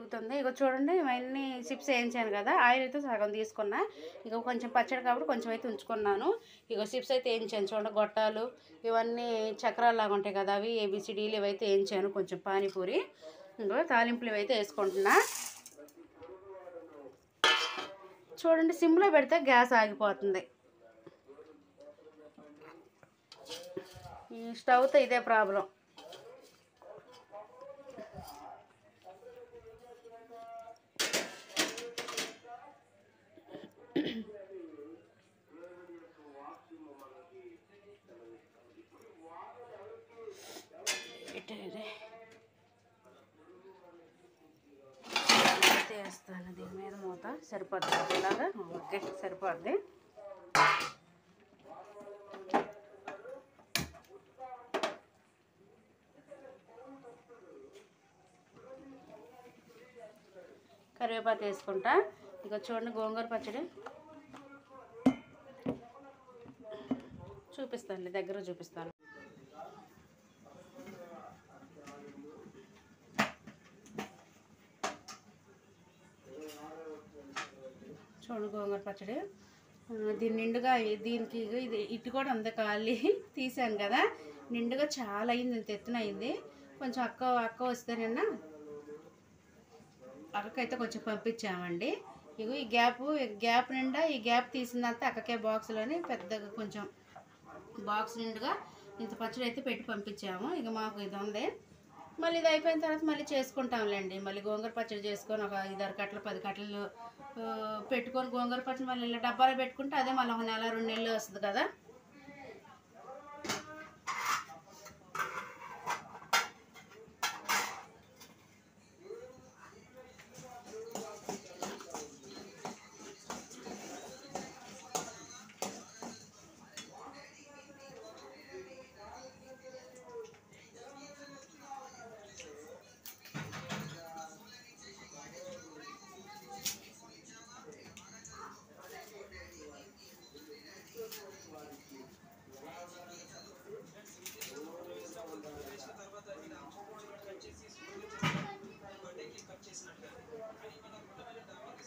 ఉడుకుతుంది. ఇక చూడండి ఇవన్నీ చిప్స్ వేయించాను కదా, ఆయిల్ అయితే సగం తీసుకున్నా. ఇక కొంచెం పచ్చడి కాబట్టి కొంచెం అయితే ఉంచుకున్నాను. ఇక చిప్స్ అయితే వేయించాను చూడండి, గొట్టాలు ఇవన్నీ చక్రాల్లాగా ఉంటాయి కదా, అవి ఏబిసిడీలు ఇవైతే వేయించాను. కొంచెం పానీపూరి ఇంకో తాలింపులు ఇవైతే వేసుకుంటున్నా. చూడండి సిమ్లో పెడితే గ్యాస్ ఆగిపోతుంది. ఈ స్టవ్తో ఇదే ప్రాబ్లం. వేస్తాను దీని మీద మూత సరిపోద్ది, ఇలాగా ఓకే సరిపోద్ది. కరివేపాకు వేసుకుంటా. ఇక చూడండి గోంగూర పచ్చడి చూపిస్తాను, దగ్గర చూపిస్తాను. చూడండి గోంగూర పచ్చడి దీని నిండుగా, దీనికి ఇది ఇటు కూడా అంత ఖాళీ తీసాను కదా, నిండుగా చాలా అయింది, ఇంత ఎత్తున అయింది. కొంచెం అక్క వస్తే నిన్న అక్కకైతే కొంచెం పంపించామండి. ఇగో ఈ గ్యాప్ నిండా ఈ గ్యాప్ తీసిందంతా అక్కకే బాక్స్లోని పెద్దగా కొంచెం బాక్స్ నిండుగా ఇంత పచ్చడి అయితే పెట్టి పంపించాము. ఇక మాకు ఇది ఉంది, మళ్ళీ ఇది అయిపోయిన తర్వాత మళ్ళీ చేసుకుంటాంలేండి. మళ్ళీ గోంగూర పచ్చడి చేసుకొని ఒక 5-6 కట్టలు 10 కట్టలు పెట్టుకొని గోంగూర పచ్చడి మళ్ళీ ఇలా డబ్బాలో పెట్టుకుంటే అదే మళ్ళీ 1 నెల 2 నెలలు వస్తుంది కదా.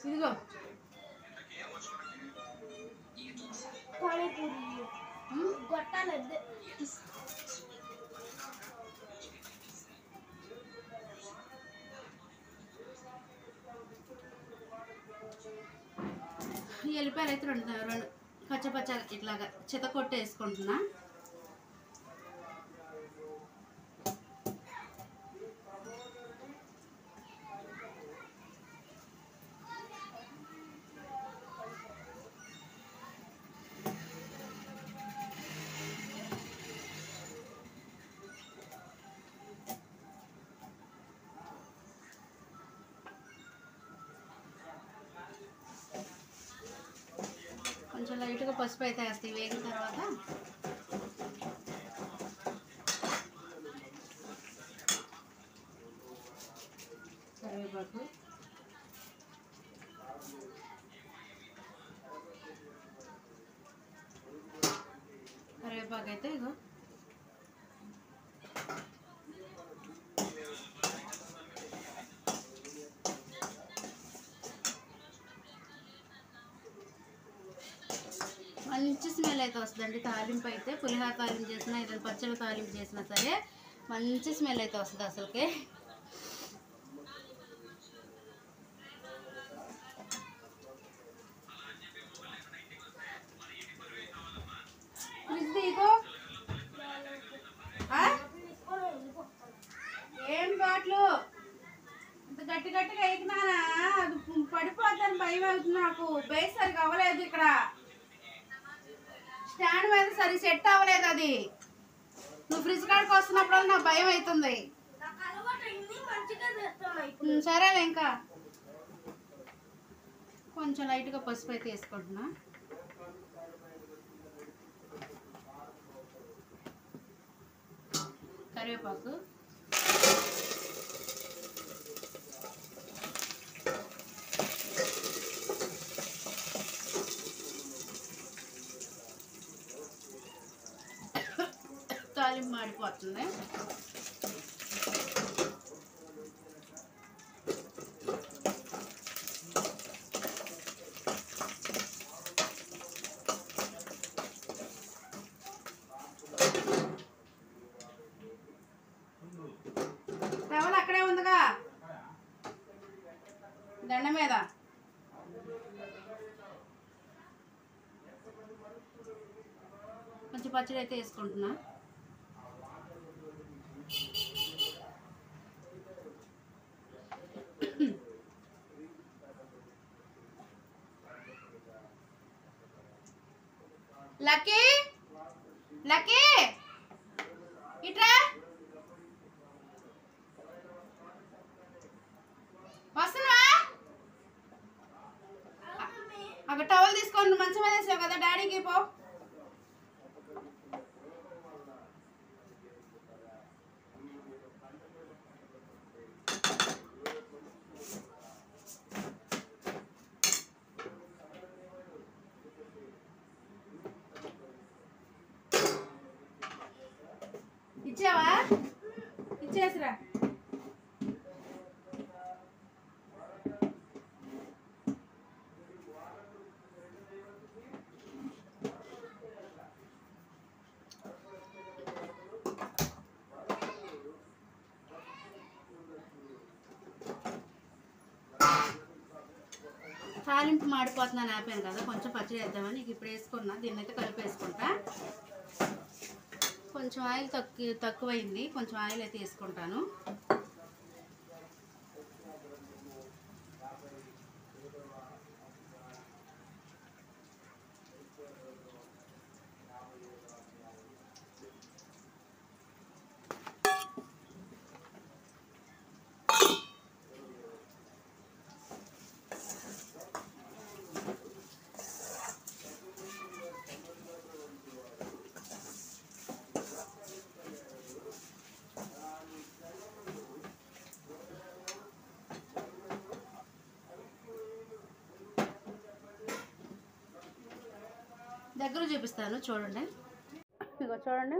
ఇదిగో ఎల్లిపాయలు అయితే రెండు పచ్చ ఇట్లాగా చితకొట్టి వేసుకుంటున్నా. కొంచెం లైట్గా పసుపు అయితే వేస్తాయి వేగిన తర్వాత. కరివేపాకు అయితే ఇగో మంచి స్మెల్ అయితే వస్తుందండి. తాలింపు అయితే పులిహోర తాలింపు చేసినా ఏదైనా పచ్చడి తాలింపు చేసినా సరే మంచి స్మెల్ అయితే వస్తుంది అసలుకి. ఏం బాట్లు ఇంత గట్టిగా ఎక్కినానా, అది పడిపోద్దని భయం అవుతుంది నాకు. బేస్ సరిగా అవ్వలేదు, ఇక్కడ స్టాండ్ మీద సరి సెట్ అవ్వలేదు. అది నువ్వు ఫ్రిడ్జ్ కాడికి వస్తున్నప్పుడు నాకు భయం అవుతుంది. సరేలే, ఇంకా కొంచెం లైట్గా పసుపు అయితే వేసుకుంటున్నా. కరివేపాకు తాలింపు మాడిపోతుంది. దండ మీద కొంచెం పచ్చడి అయితే వేసుకుంటున్నా. లక్కీ లక్కీ ఇట్రా, వస్తున్నా. అక్కడ టవల్ తీసుకోండి, మంచం మీద వేసావు కదా డాడీకి పో. ఇచ్చావా? ఇచ్చేసిరా. తాలింపు మాడిపోతున్నాను ఆపాను కదా, కొంచెం పచ్చడి వేద్దామని ఇప్పుడు వేసుకున్నా. దీన్ని అయితే కలిపి వేసుకుంటా. కొంచెం ఆయిల్ తక్కువైంది, కొంచెం ఆయిల్ అయితే వేసుకుంటాను. దగ్గర చూపిస్తాను చూడండి. ఇగో చూడండి,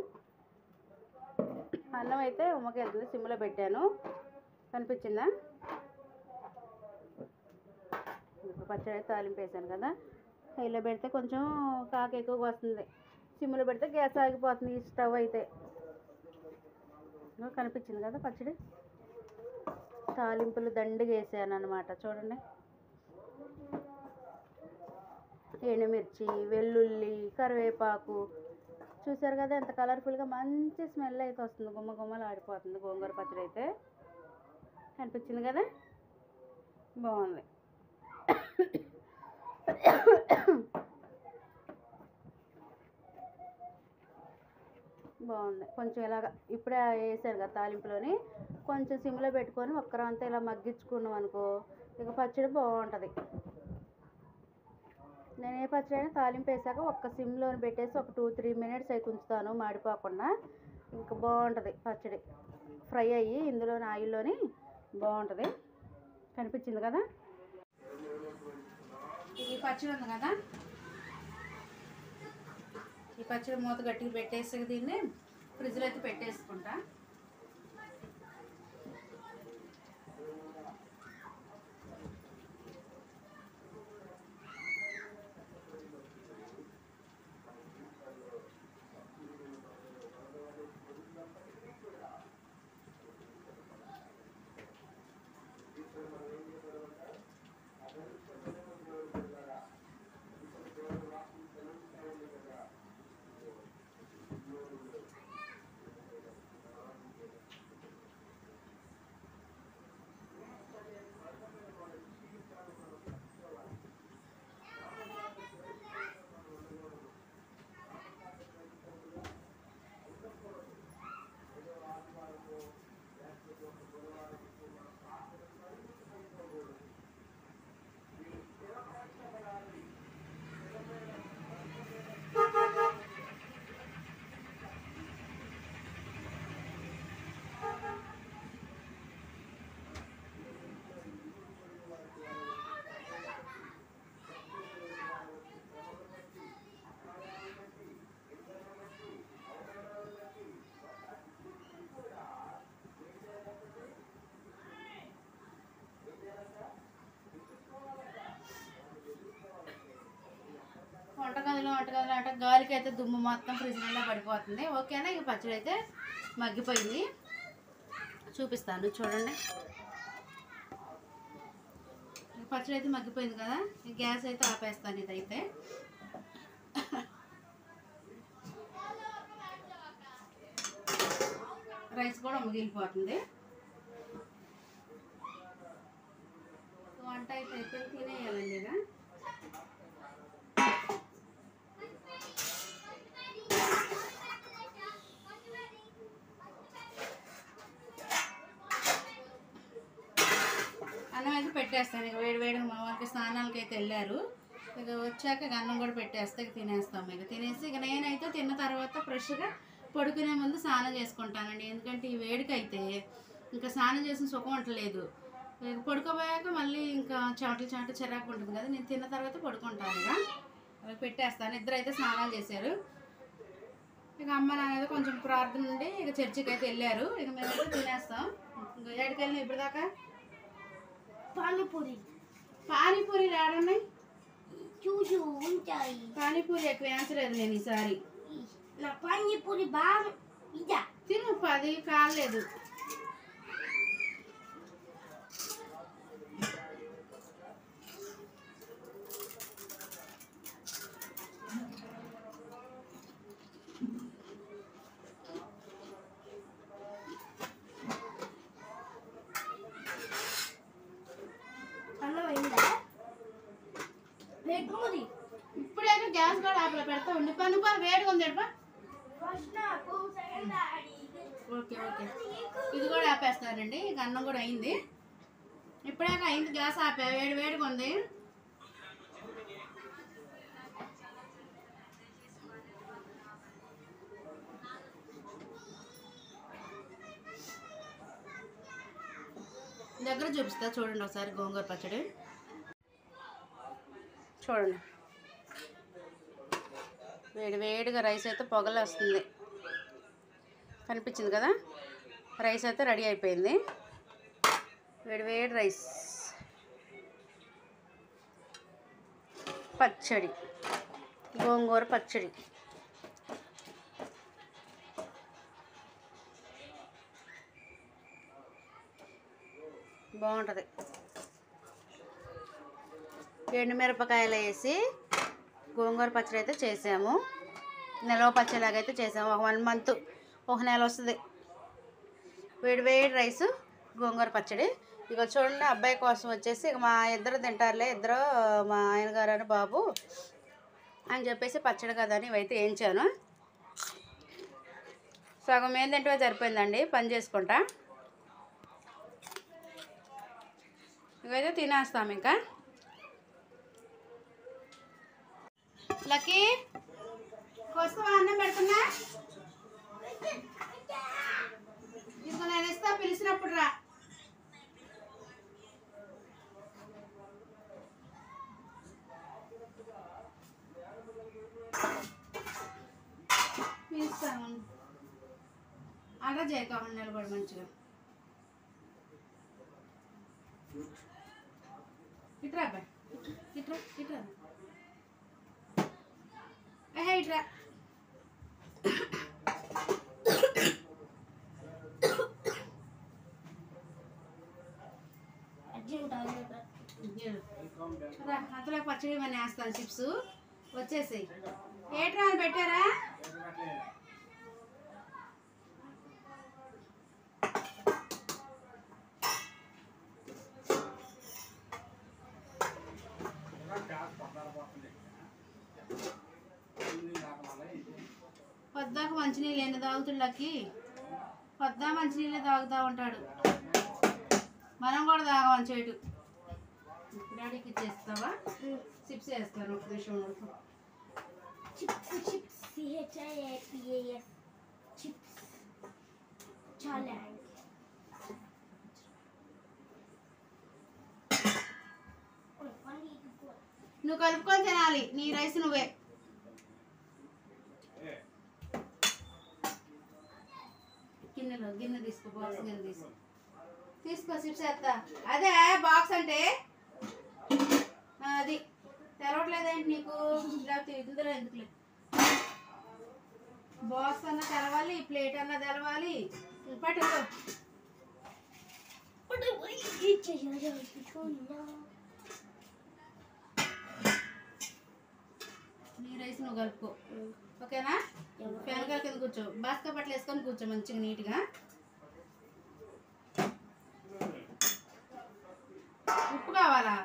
అన్నం అయితే ఉమ్మకి వెళ్తుంది. సిమ్లో పెట్టాను, కనిపించిందా? ఇప్పుడు పచ్చడి అయితే తాలింపు వేసాను కదా, హైలో పెడితే కొంచెం కాక ఎక్కువగా వస్తుంది, సిమ్లో పెడితే గ్యాస్ ఆగిపోతుంది. ఈ స్టవ్ అయితే కనిపించింది కదా పచ్చడి. తాలింపులు దండిగా వేసాను అన్నమాట. చూడండి, ఎండుమిర్చి, వెల్లుల్లి, కరివేపాకు, చూసారు కదా ఎంత కలర్ఫుల్గా మంచి స్మెల్ అయితే వస్తుంది. గుమ్మ గుమ్మలు ఆడిపోతుంది గోంగూర పచ్చడి అయితే. కనిపించింది కదా, బాగుంది. బాగుంది. కొంచెం ఇలాగ ఇప్పుడే వేసాను కదా తాలింపులోని, కొంచెం సిమ్లో పెట్టుకొని ఒక్కరంతా ఇలా మగ్గించుకున్నాం అనుకో, ఇక పచ్చడి బాగుంటుంది. నేను ఏ పచ్చడి అయినా తాలింపు వేసాక ఒక్క సిమ్లో పెట్టేసి ఒక 2-3 మినిట్స్ అయితే ఉంచుతాను మాడిపోకుండా. ఇంకా బాగుంటుంది పచ్చడి, ఫ్రై అయ్యి ఇందులోని ఆయిల్లోని బాగుంటుంది. కనిపించింది కదా, ఈ పచ్చడి ఉంది కదా, ఈ పచ్చడి మూత గట్టిగా పెట్టేసి దీన్ని ఫ్రిడ్జ్లో అయితే పెట్టేసుకుంటా. వంటగదిలో అంటే గాలికి అయితే దుమ్ము మొత్తం ఫ్రిడ్జ్ నిండా పడిపోతుంది. ఓకేనా, ఇక పచ్చడి అయితే మగ్గిపోయింది. చూపిస్తాను చూడండి, పచ్చడి అయితే మగ్గిపోయింది కదా, గ్యాస్ అయితే ఆపేస్తాను. ఇదైతే రైస్ కూడా మిగిలిపోతుంది. వంట అయితే అయిపోయి తినేయాలండి. ఇక అన్నం అయితే పెట్టేస్తాను. ఇక వేడి మా వాళ్ళకి స్నానాలకి అయితే వెళ్ళారు. ఇక వచ్చాక ఇక అన్నం కూడా పెట్టేస్తే ఇక తినేస్తాము. ఇక తినేసి ఇక నేనైతే తిన్న తర్వాత ఫ్రెష్గా పడుకునే ముందు స్నానం చేసుకుంటానండి. ఎందుకంటే ఈ వేడికి అయితే ఇంకా స్నానం చేసిన సుఖం ఉండలేదు. ఇక పడుకోబోయాక మళ్ళీ ఇంకా చాటు చిరాకు ఉంటుంది కదా, నేను తిన్న తర్వాత పడుకుంటాను. ఇక అలా పెట్టేస్తాను. ఇద్దరు అయితే స్నానాలు చేశారు. ఇక అమ్మ నాన్నది కొంచెం ప్రార్థన ఉండి ఇక చర్చికి అయితే వెళ్ళారు. ఇక మేమైతే తినేస్తాం. ఇంకా ఏడికి వెళ్ళినా ఇప్పటిదాకా పానీపూరీలు ఏడున్నాయి చూసు ఉంటాయి. పానీపూరి ఎక్కువ వేయించలేదు నేను ఈసారి. నా పానీపూరి బాగా ఇదా తిను, 10 కాలేదు. ఇప్పుడైనా గ్యాస్ కూడా ఆపలో పెడతా ఉండి పని వేడిగా ఉంది. ఓకే ఓకే, ఇది కూడా ఆపేస్తారండి. ఇక అన్నం కూడా అయింది. ఇప్పుడేక అయింది, గ్యాస్ ఆపా. వేడిగా ఉంది. దగ్గర చూపిస్తా చూడండి ఒకసారి గోంగూర పచ్చడి చూడండి. వేడిగా రైస్ అయితే పొగలు వస్తుంది, కనిపించింది కదా. రైస్ అయితే రెడీ అయిపోయింది. వేడి రైస్, పచ్చడి, గోంగూర పచ్చడి. బాగుంటుంది. ఎండుమిరపకాయలు వేసి గోంగూర పచ్చడి అయితే చేసాము. నిల్వ పచ్చడిలాగైతే చేసాము. ఒక 1 మంత్, ఒక నెల వస్తుంది. వేడి రైసు, గోంగూర పచ్చడి. ఇక చూడండి, అబ్బాయి కోసం వచ్చేసి ఇక మా ఇద్దరు తింటారులే, ఇద్దరు మా ఆయన గారు అని బాబు అని చెప్పేసి పచ్చడి కదా అని ఇవైతే వేయించాను. సగం ఏం తింటే సరిపోయిందండి, పని చేసుకుంటా. ఇవైతే తినేస్తాము. ఇంకా లక్కీ వస్తావా? అన్నం పెడుతున్నా, ఇదిగో నేను ఇస్తా, పిలిచినప్పుడు రా. పిలుస్తాను, అలా చేయకావాలి. నిలబడి మంచిగా ఇట్రా అబ్బాయి, ఇట్రా ఇట్రా ఇట్రా. అంతలో పచ్చడి ఇవన్నీ వేస్తాను. చిప్స్ వచ్చేసి ఏట్రా అని పెట్టారా? పొద్దాక మంచినీళ్ళు ఎన్ని తాగుతుళ్ళకి, పొద్దా మంచినీళ్ళే తాగుతూ ఉంటాడు. మనం కూడా తాగమని చేటు. డాడీకి ఇచ్చేస్తావా? చిప్స్ వేస్తాను ఒక నిమిషం. చాలా నువ్వు కలుపుకొని తినాలి, నీ రైస్ నువ్వే. గిన్నె తీసుకో, బాక్స్ గిన్నె తీసుకో చిప్స్ వేస్తా. అదే బాక్స్ అంటే అది తెరవట్లేదేంటి నీకు? లేకపోతే ఇందులో ఎందుకులే, బాక్స్ అన్నా తెరవాలి, ప్లేట్ అన్నా తెరవాలి. పట్టు నీ రైస్ నువ్వు కలుపుకో, ఓకేనా? వెనకాల కింద కూర్చో, బాస్కా బట్టలు వేసుకొని కూర్చో మంచిగా నీట్గా. ఉప్పు కావాలా?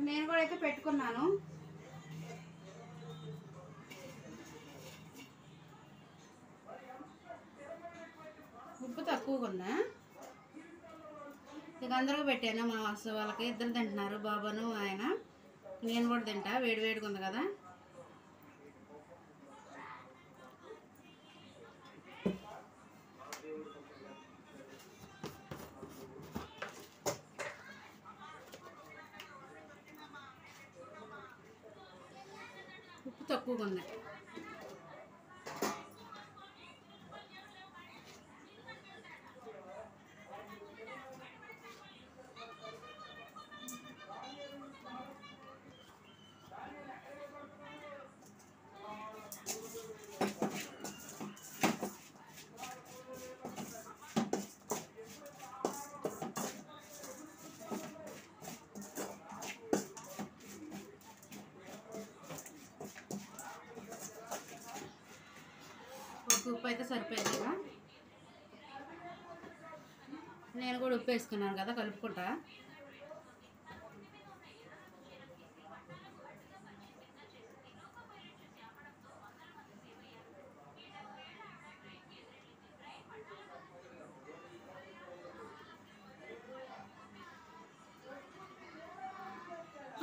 నేను కూడా అయితే పెట్టుకున్నాను. ఉప్పు తక్కువగా ఉందా? ఇక అందరూ పెట్టాను, మా వాళ్ళకి ఇద్దరు తింటున్నారు, బాబాను ఆయన. నేను కూడా తింటా, వేడి వేడిగా ఉంది కదా. ఉప్పు తక్కువగా ఉంది. ఉప్పు అయితే సరిపోయింది కదా. నేను కూడా ఉప్పు వేసుకున్నాను కదా, కలుపుకుంటా.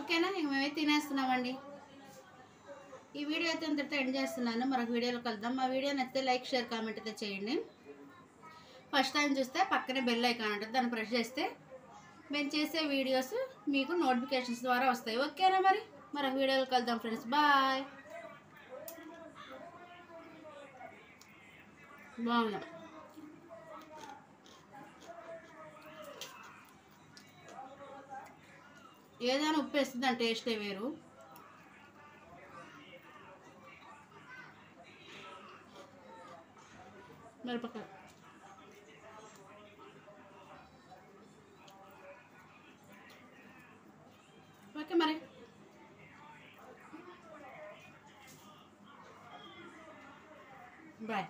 ఓకేనా? ఇంక మేమైతే తినేస్తున్నామండి. ఈ వీడియో అయితే అంతటితో ఎండ్ చేస్తున్నాను. మరొక వీడియోలో కలుద్దాం. మా వీడియో నచ్చితే లైక్, షేర్, కామెంట్ అయితే చేయండి. ఫస్ట్ టైం చూస్తే పక్కనే బెల్ ఐకాన్ ఉంటుంది, దాన్ని ప్రెస్ చేస్తే మేము చేసే వీడియోస్ మీకు నోటిఫికేషన్స్ ద్వారా వస్తాయి. ఓకేనా? మరొక వీడియోలో కలుద్దాం ఫ్రెండ్స్. బాయ్. బాగుంది. ఏదైనా ఉప్పు వేస్తుంది, దాని టేస్టే వేరు. మిరపకాయ ఓకే మరి. బాయ్.